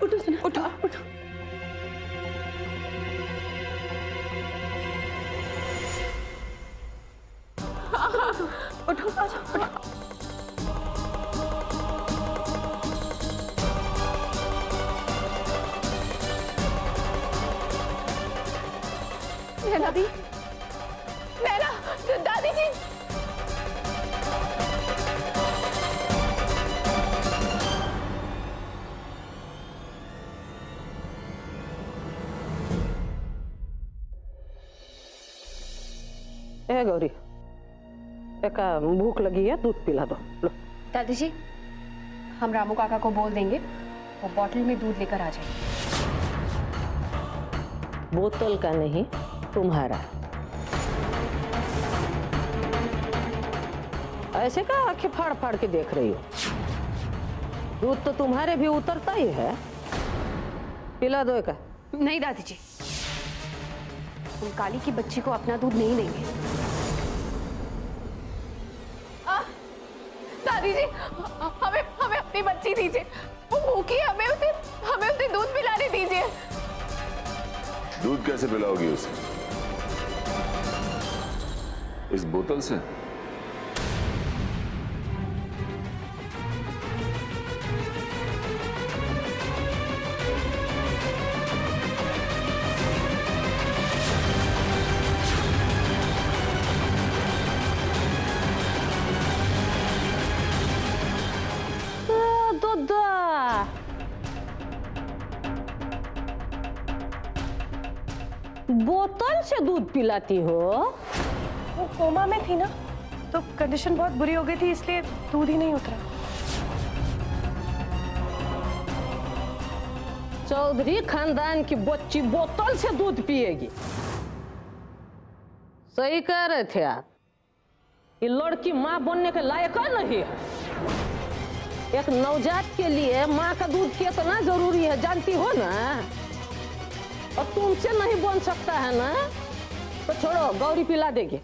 उठो सुना, उठो उठो। उठो आ जाओ, उठो। नैना दी, नैना, दादी जी। ए गौरी, एक भूख लगी है, दूध पिला दो। लो। दादी जी, हम रामू काका को बोल देंगे, वो बॉटल में दूध लेकर आ जाएंगे। बोतल का नहीं, तुम्हारा। ऐसे का आंखें फाड़ फाड़ के देख रही हो? दूध तो तुम्हारे भी उतरता ही है, पिला दो एक। नहीं दादी जी, हम काली की बच्ची को अपना दूध नहीं देंगे। दादी जी, हमें हमें अपनी बच्ची दीजिए, वो भूखी है, हमें उसे दूध पिलाने दीजिए। दूध कैसे पिलाओगी उसे? इस बोतल से? बोतल से दूध पिलाती हो? वो कोमा में थी ना, तो कंडीशन बहुत बुरी हो गई थी, इसलिए दूध ही नहीं उतरा। चौधरी खानदान की बच्ची बोतल से दूध पिएगी? सही कह रहे थे आप, ये लड़की माँ बनने के लायक नहीं है। एक नवजात के लिए माँ का दूध कितना जरूरी है, जानती हो ना? और तुमसे नहीं बन सकता है ना, तो छोड़ो, गौरी पिला देगी।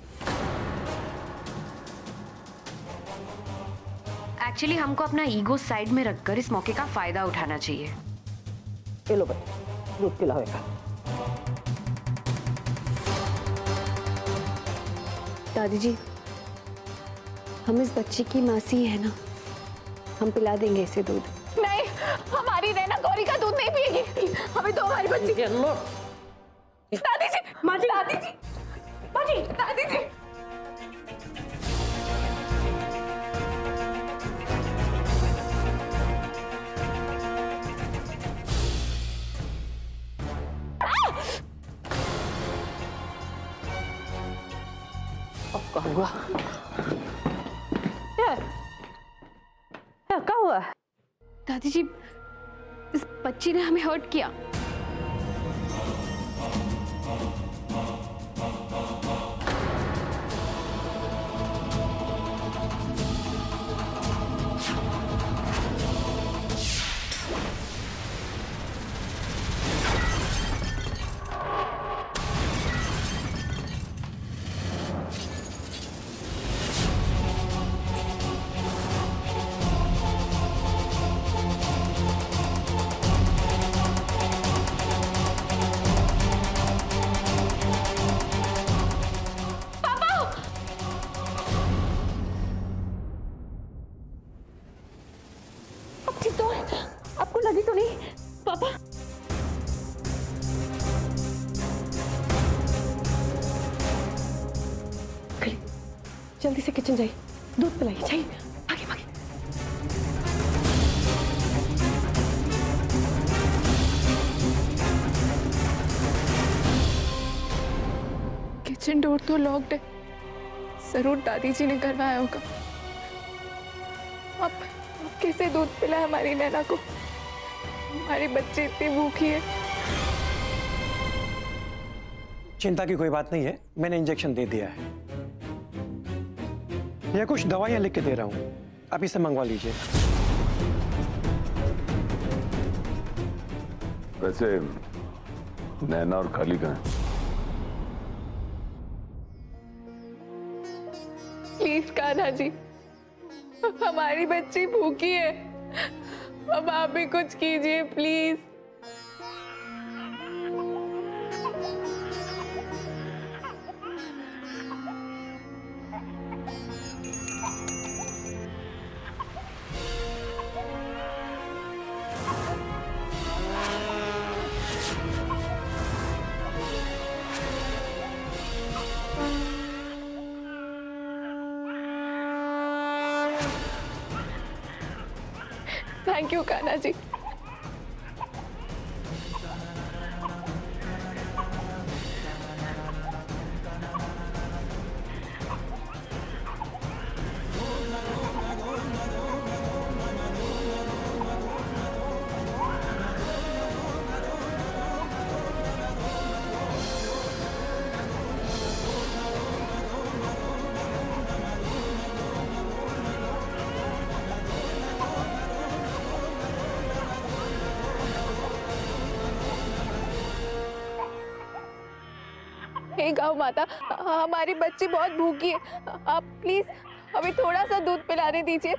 एक्चुअली हमको अपना ईगो साइड में रखकर इस मौके का फायदा उठाना चाहिए। ये लो भाई, दूध पिलाओगा। दादी जी, हम इस बच्ची की मासी है ना, हम पिला देंगे इसे दूध। नहीं, हमारी नैना गौरी का दूध नहीं पिएगी, हमें तो हमारी बच्ची। लो। दादी जी, माँ जी, दादी जी, माँ जी, दादी जी। अब क्या हुआ? क्या हुआ? दादी जी, इस बच्ची ने हमें हर्ट किया। आपको लगी तो नहीं पापा? जल्दी से किचन जाइए, दूध पिलाइए, जाइए, भागे भागे। किचन डोर तो लॉक्ड है, जरूर दादी जी ने करवाया होगा। अब कैसे दूध पिलाए हमारी नैना को? हमारी बच्ची इतनी भूखी है। चिंता की कोई बात नहीं है, मैंने इंजेक्शन दे दिया है। या कुछ दवाइयां लिख के दे रहा हूं, आप इसे मंगवा लीजिए। वैसे नैना और काली कहाँ हैं? प्लीज कान्हा जी, हमारी बच्ची भूखी है, अब आप भी कुछ कीजिए please. Thank you Kanha ji. हे गौ माता, हमारी बच्ची बहुत भूखी है, आप प्लीज हमें थोड़ा सा दूध पिलाने दीजिए।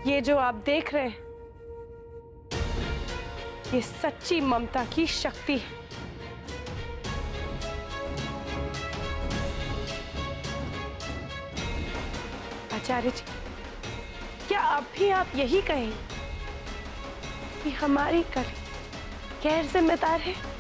ये जो आप देख रहे हैं, ये सच्ची ममता की शक्ति है। आचार्य जी, क्या अब भी आप यही कहें कि हमारी कली गैर जिम्मेदार है?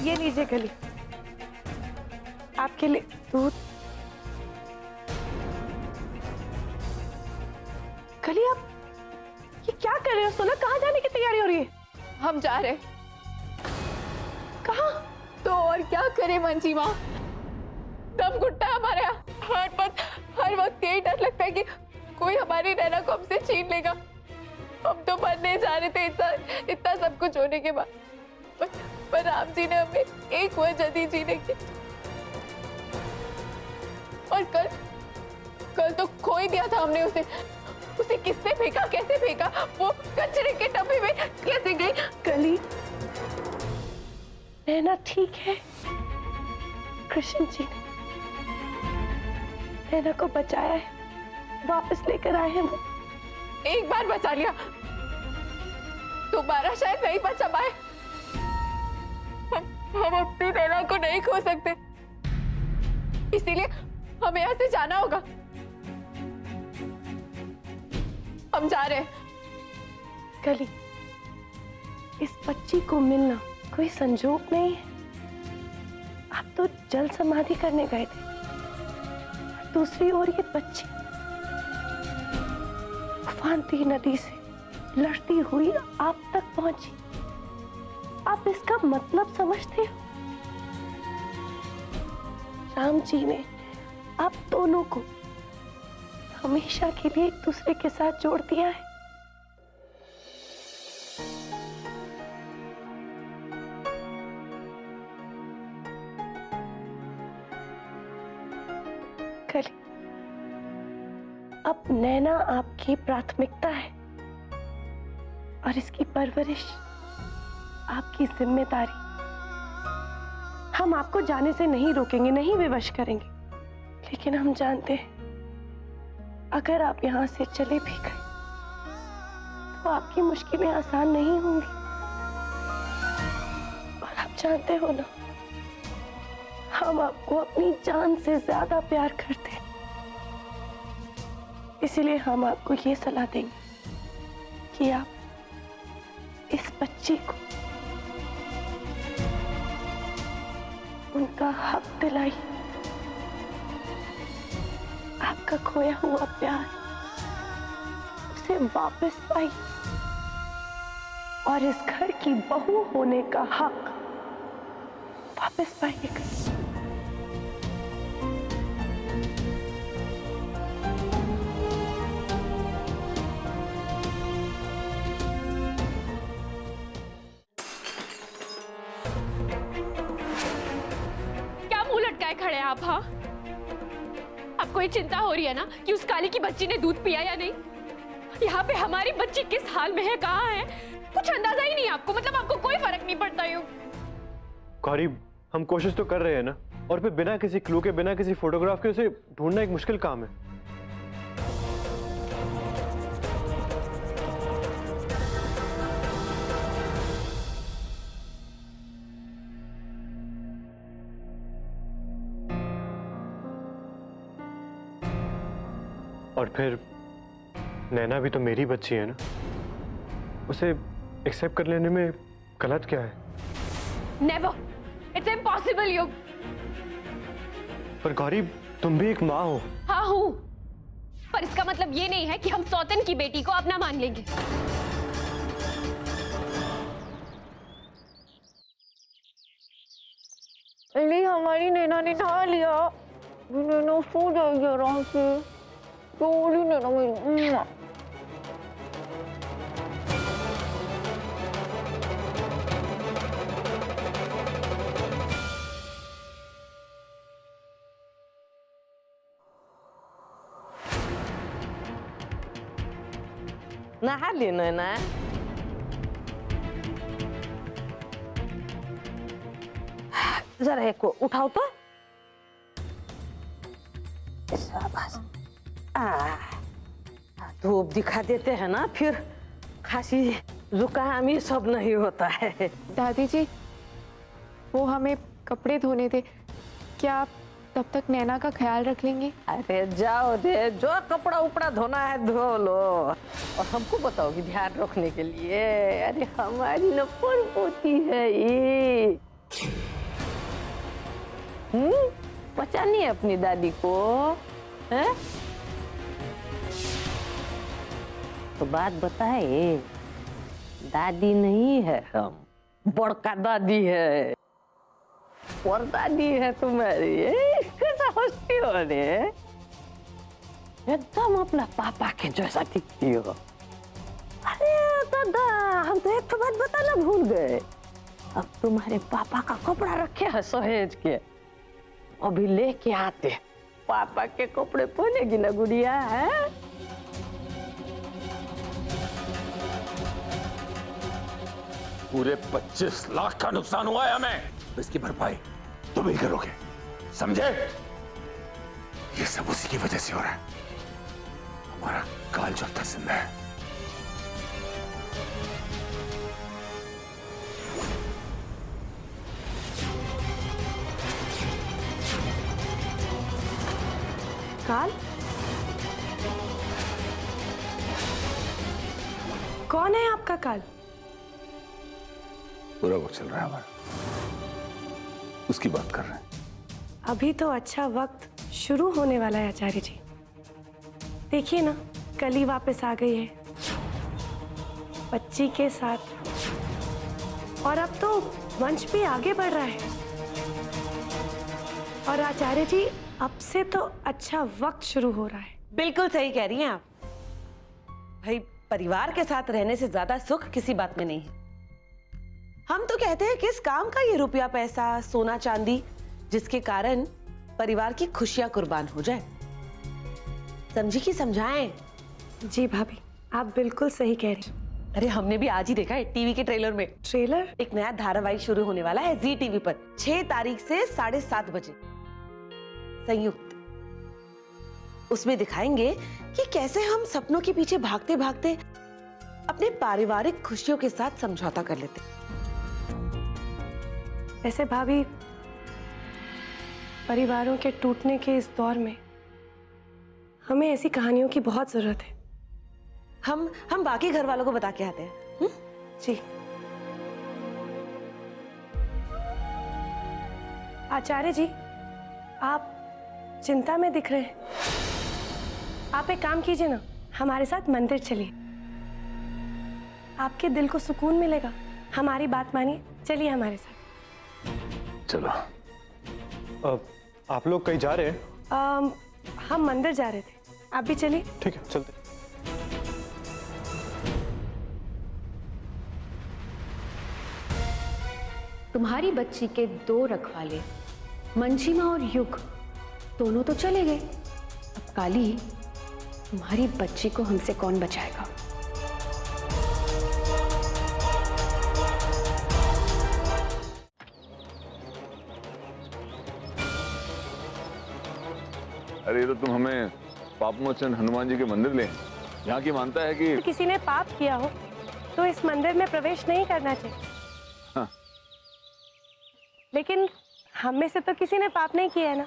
ये लीजिए कली, आपके लिए दूध। कली, आप ये क्या कर रहे हो? सोना, कहाँ जाने की तैयारी हो रही है? हम जा रहे हैं। कहाँ? तो और क्या करे मंजी माँ, दम घुटता है हमारे यहाँ। हर वक्त यही डर लगता है कि कोई हमारी नैना को हमसे छीन लेगा। हम तो मरने जा रहे थे इतना सब कुछ होने के बाद, पर राम जी ने हमें एक वजह दी जीने की। और कल तो खो ही दिया था हमने उसे। उसे किसने फेंका, कैसे फेंका, वो कचरे के डब्बे में कैसे गई? कली, नैना ठीक है। कृष्ण जी ने नैना को बचाया है, वापस लेकर आए हैं वो। एक बार बचा लिया, दोबारा शायद नहीं बचा पाए। हम अपनी नैना को नहीं खो सकते, इसीलिए हमें यहाँ से जाना होगा। हम जा रहे हैं। कली, इस बच्ची को मिलना कोई संजोग नहीं है। आप तो जल समाधि करने गए थे, दूसरी ओर ये बच्ची उफानती नदी से लड़ती हुई आप तक पहुंची। आप इसका मतलब समझते हो? राम जी ने आप दोनों को हमेशा के लिए एक दूसरे के साथ जोड़ दिया है। कली, अब नैना आपकी प्राथमिकता है और इसकी परवरिश आपकी जिम्मेदारी। हम आपको जाने से नहीं रोकेंगे, नहीं विवश करेंगे, लेकिन हम जानते हैं अगर आप यहां से चले भी गए तो आपकी मुश्किलें आसान नहीं होंगी। और आप जानते हो ना, हम आपको अपनी जान से ज्यादा प्यार करते हैं। इसीलिए हम आपको ये सलाह देंगे कि आप इस बच्ची को उनका हक दिलाइए। आपका खोया हुआ प्यार उसे वापस पाई और इस घर की बहू होने का हक वापस पाइएगा। क्या मुंह लटकाए खड़े हैं आप? हाँ, आपको ये चिंता हो रही है ना कि उस काली की बच्ची ने दूध पिया या नहीं? यहाँ पे हमारी बच्ची किस हाल में है, कहाँ है, कुछ अंदाजा ही नहीं आपको। मतलब आपको कोई फर्क नहीं पड़ता यूं। गौरी, हम कोशिश तो कर रहे हैं ना, और फिर बिना किसी क्लू के, बिना किसी फोटोग्राफ के उसे ढूंढना एक मुश्किल काम है। और फिर नैना भी तो मेरी बच्ची है ना, उसे एक्सेप्ट कर लेने में गलत क्या है? नेवर, इट्स इम्पॉसिबल युग। पर गौरी, तुम भी एक माँ हो। हाँ हूँ, पर इसका मतलब ये नहीं है कि हम सौतन की बेटी को अपना मान लेंगे। अरे हमारी नैना ने नहा लिया, नैना सो जाएगी आराम से। सॉरी नैना मेरी। नहा ली नैना? जरा एक को उठाओ तो। शाबाश। धूप दिखा देते हैं ना, फिर खांसी जुकाम ये सब नहीं होता है। दादी जी, वो हमें कपड़े धोने थे, क्या आप तब तक नैना का ख्याल रख लेंगी? अरे जाओ दे, जो कपड़ा उपड़ा धोना है धो लो, और हमको बताओगी ध्यान रखने के लिए। अरे हमारी न पोती है ये। पहचानी अपनी दादी को है? तो बात बताए, दादी नहीं है, हम बड़का दादी है, और दादी है तुम्हारी। कैसा हंसती हो रे? एकदम अपना पापा के जैसा दिखती हो। अरे दादा, हम तो एक बात बताना भूल गए। अब तुम्हारे पापा का कपड़ा रखे है सहेज के, अभी लेके आते पापा के कपड़े पहनेगी ना गुड़िया है? पूरे 25 लाख का नुकसान हुआ है हमें, इसकी भरपाई तुम ही करोगे, समझे? ये सब उसी की वजह से हो रहा है। हमारा काल चौथा जिंदा है। काल? कौन है आपका काल? बुरा वक्त चल रहा है हमारा, उसकी बात कर रहे हैं। अभी तो अच्छा वक्त शुरू होने वाला है आचार्य जी। देखिए ना, कली वापस आ गई है बच्ची के साथ, और अब तो वंश भी आगे बढ़ रहा है। और आचार्य जी, अब से तो अच्छा वक्त शुरू हो रहा है। बिल्कुल सही कह रही हैं आप। भाई, परिवार के साथ रहने से ज्यादा सुख किसी बात में नहीं है। हम तो कहते हैं किस काम का ये रुपया पैसा सोना चांदी जिसके कारण परिवार की खुशियां कुर्बान हो जाए। समझी कि समझाएं? जी भाभी, आप बिल्कुल सही कह रही हैं। अरे हमने भी आज ही देखा है टीवी के ट्रेलर में। ट्रेलर? एक नया धारावाहिक शुरू होने वाला है जी टीवी पर 6 तारीख से 7:30 बजे संयुक्त। उसमें दिखाएंगे कि कैसे हम सपनों के पीछे भागते भागते अपने पारिवारिक खुशियों के साथ समझौता कर लेते। वैसे भाभी, परिवारों के टूटने के इस दौर में हमें ऐसी कहानियों की बहुत जरूरत है। हम बाकी घर वालों को बता के आते हैं। जी। आचार्य जी, आप चिंता में दिख रहे हैं। आप एक काम कीजिए ना, हमारे साथ मंदिर चलिए, आपके दिल को सुकून मिलेगा। हमारी बात मानिए, चलिए हमारे साथ। चलो। आप लोग कहीं जा रहे हैं? हम मंदिर जा रहे थे, आप भी चलिए। ठीक है, चलते। तुम्हारी बच्ची के 2 रखवाले, मंजिमा और युग, दोनों तो चले गए। अब काली, तुम्हारी बच्ची को हमसे कौन बचाएगा? अरे ये तो तुम हमें पापमोचन हनुमान जी के मंदिर ले, यहाँ की मानता है कि किसी ने पाप किया हो तो इस मंदिर में प्रवेश नहीं करना चाहिए। हाँ। लेकिन हम में से तो किसी ने पाप नहीं किया है ना।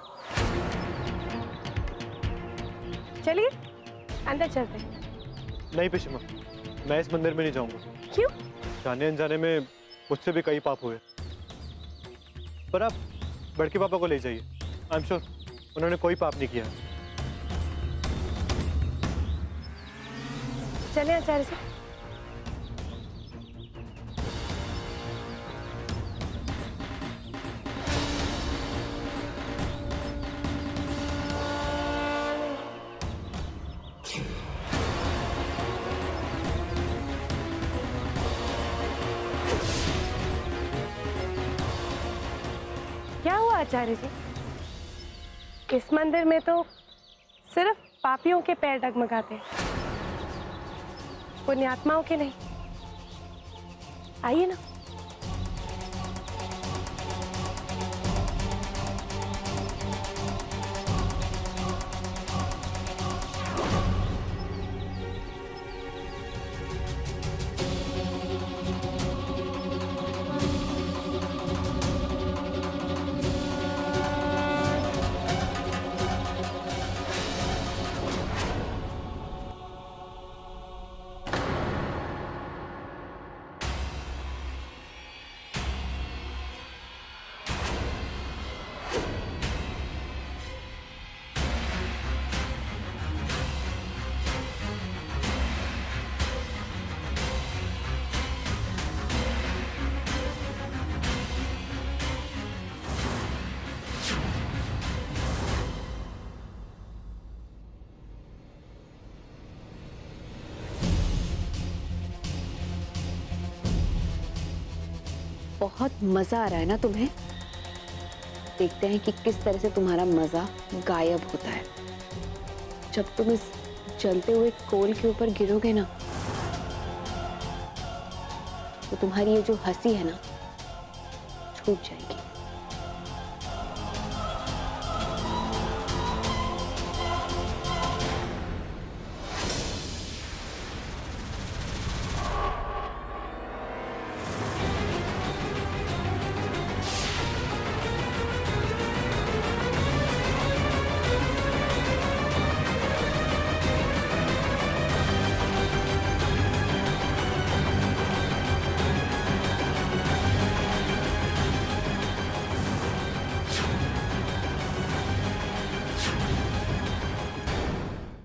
चलिए अंदर चलते हैं। नहीं पिशिमा, मैं इस मंदिर में नहीं जाऊंगा। क्यों? जाने अनजाने में मुझसे भी कई पाप हुए, पर आप बड़के पापा को ले जाइए। आई एम श्योर उन्होंने कोई पाप नहीं किया। चले आचार्य जी। क्या हुआ आचार्य जी? इस मंदिर में तो सिर्फ पापियों के पैर डगमगाते हैं, पुण्यात्माओं के नहीं। आइए ना। बहुत मजा आ रहा है ना तुम्हें? देखते हैं कि किस तरह से तुम्हारा मजा गायब होता है। जब तुम इस जलते हुए कोल के ऊपर गिरोगे ना, तो तुम्हारी ये जो हंसी है ना, छूट जाएगी।